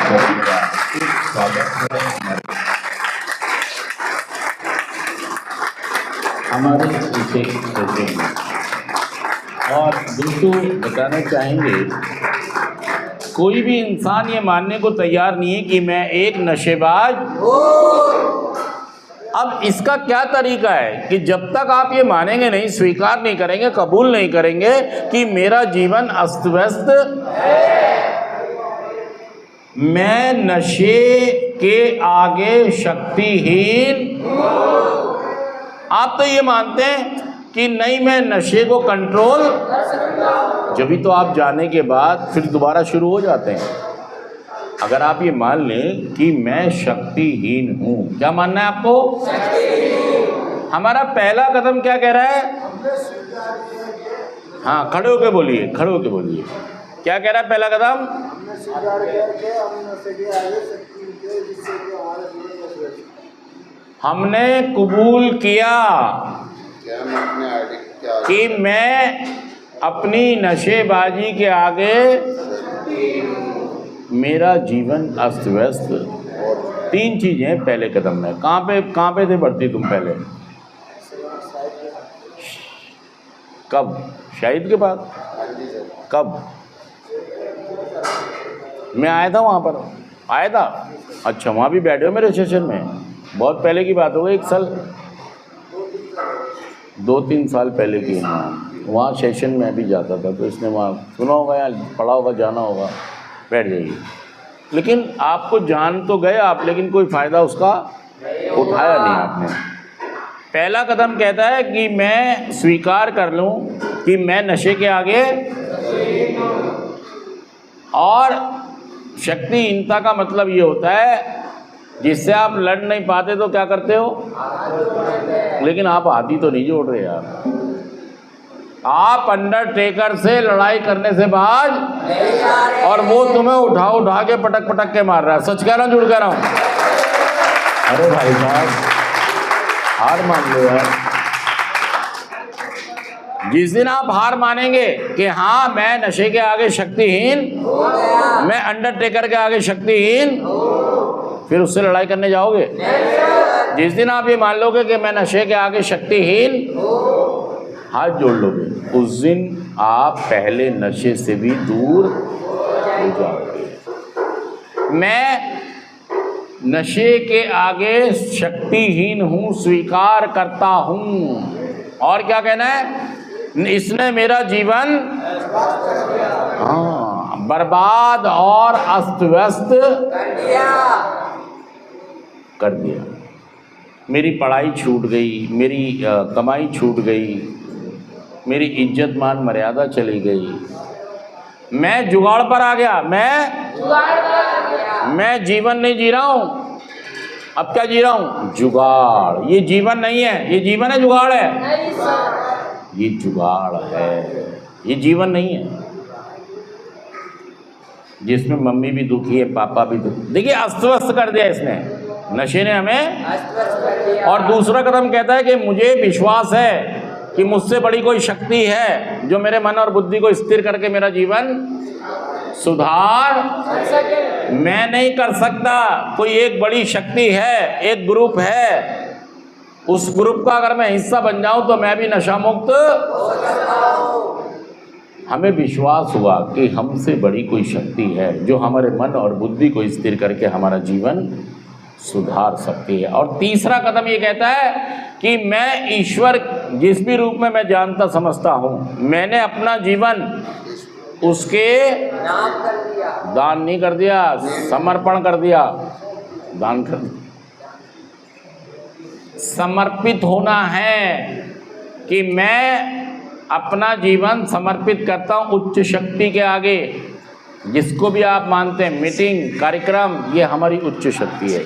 स्वागत है हमारे इसे सेशन में। और दोस्तों बताना चाहेंगे, कोई भी इंसान ये मानने को तैयार नहीं है कि मैं एक नशेबाज। अब इसका क्या तरीका है कि जब तक आप ये मानेंगे नहीं, स्वीकार नहीं करेंगे, कबूल नहीं करेंगे कि मेरा जीवन अस्त व्यस्त है, मैं नशे के आगे शक्तिहीन। आप तो ये मानते हैं कि नहीं मैं नशे को कंट्रोल कर सकता हूं, जब भी तो आप जाने के बाद फिर दोबारा शुरू हो जाते हैं। अगर आप ये मान लें कि मैं शक्तिहीन हूं, क्या मानना है आपको? हमारा पहला कदम क्या कह रहा है? हाँ, खड़े होके बोलिए, खड़े होके बोलिए। क्या कह रहा है पहला कदम? हमने कबूल किया कि मैं अपनी नशेबाजी के आगे, मेरा जीवन अस्त व्यस्त। तीन चीजें पहले कदम में। कहाँ पे थे भर्ती तुम पहले? कब? शाहिद के पास? कब? मैं आया था वहाँ पर, आया था। अच्छा, वहाँ भी बैठे हो मेरे सेशन में? बहुत पहले की बात हो गई, 1 साल 2-3 साल पहले की। हाँ, वहाँ सेशन में भी जाता था, तो इसने वहाँ सुना होगा या पढ़ा होगा, जाना होगा, बैठ जाइए। लेकिन आपको जान तो गए आप, लेकिन कोई फ़ायदा उसका उठाया नहीं आपने। पहला कदम कहता है कि मैं स्वीकार कर लूँ कि मैं नशे के आगे, और शक्तिहीनता का मतलब ये होता है जिससे आप लड़ नहीं पाते तो क्या करते हो? लेकिन आप हाथी तो नहीं जोड़ रहे यार। आप अंडरटेकर से लड़ाई करने से बाज, और वो तुम्हें उठा उठा के पटक पटक के मार रहा है। सच कह रहा हूँ, झूठ कह रहा हूँ? अरे भाई साहब, हार मान लो यार। जिस दिन आप हार मानेंगे कि हाँ मैं नशे के आगे शक्तिहीन, मैं अंडरटेकर के आगे शक्तिहीन, फिर उससे लड़ाई करने जाओगे? जिस दिन आप ये मान लोगे कि मैं नशे के आगे शक्तिहीन, हाथ जोड़ लोगे, उस दिन आप पहले नशे से भी दूर हो जाओगे। मैं नशे के आगे शक्तिहीन हूँ, स्वीकार करता हूँ। और क्या कहना है? इसने मेरा जीवन बर्बाद और अस्त व्यस्त कर दिया। मेरी पढ़ाई छूट गई, मेरी कमाई छूट गई, मेरी इज्जत मान मर्यादा चली गई, मैं जुगाड़ पर आ गया। मैं जीवन नहीं जी रहा हूँ। अब क्या जी रहा हूँ? जुगाड़। ये जीवन नहीं है, ये जीवन है, जुगाड़ है? नहीं सर, ये जुगाड़ है, ये जीवन नहीं है। जिसमें मम्मी भी दुखी है, पापा भी दुखी। देखिए, अस्त व्यस्त कर दिया इसने, नशे ने हमें। और दूसरा कदम कहता है कि मुझे विश्वास है कि मुझसे बड़ी कोई शक्ति है जो मेरे मन और बुद्धि को स्थिर करके मेरा जीवन सुधार सके। मैं नहीं कर सकता, कोई एक बड़ी शक्ति है, एक ग्रुप है। उस ग्रुप का अगर मैं हिस्सा बन जाऊं तो मैं भी नशा मुक्त हो सकता हूं। हमें विश्वास हुआ कि हमसे बड़ी कोई शक्ति है जो हमारे मन और बुद्धि को स्थिर करके हमारा जीवन सुधार सकती है। और तीसरा कदम ये कहता है कि मैं ईश्वर जिस भी रूप में मैं जानता समझता हूँ, मैंने अपना जीवन उसके दान नहीं कर दिया, समर्पण कर दिया, दान कर दिया। समर्पित होना है कि मैं अपना जीवन समर्पित करता हूँ उच्च शक्ति के आगे। जिसको भी आप मानते हैं, मीटिंग, कार्यक्रम, ये हमारी उच्च शक्ति है।